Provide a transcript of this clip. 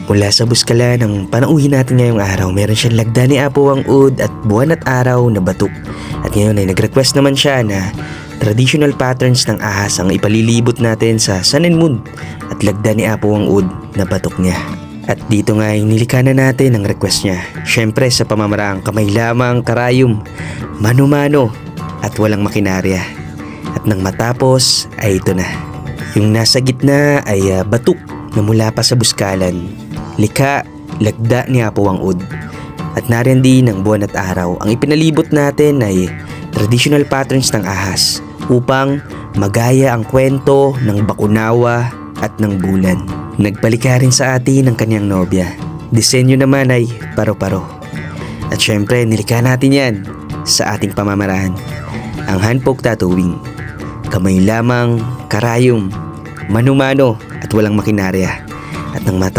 Mula sa buskala ng panauhin natin ngayong araw, meron siyang lagda ni Apo ang Ud at buwan at araw na batok. At ngayon ay nag-request naman siya na traditional patterns ng ahas ang ipalilibot natin sa Sun and Moon at lagda ni Apo ang Ud na batok niya. At dito nga ay nilikha na natin ang request niya. Syempre sa pamamaraang kamay lamang, karayom, mano-mano at walang makinarya. At nang matapos ay ito na. Yung nasa gitna ay batok na mula pa sa buskalan. Likha, lagda ni Apo ang Ud. At nariyan din ang buwan at araw. Ang ipinalibot natin ay traditional patterns ng ahas upang magaya ang kwento ng bakunawa at ng bulan. Nagpalika rin sa atin ang kanyang nobya. Disenyo naman ay paro-paro. At syempre nilikha natin yan sa ating pamamaraan. Ang handpoke tattooing. Kamay lamang, karayom, mano-mano at walang makinarya. At nang matapos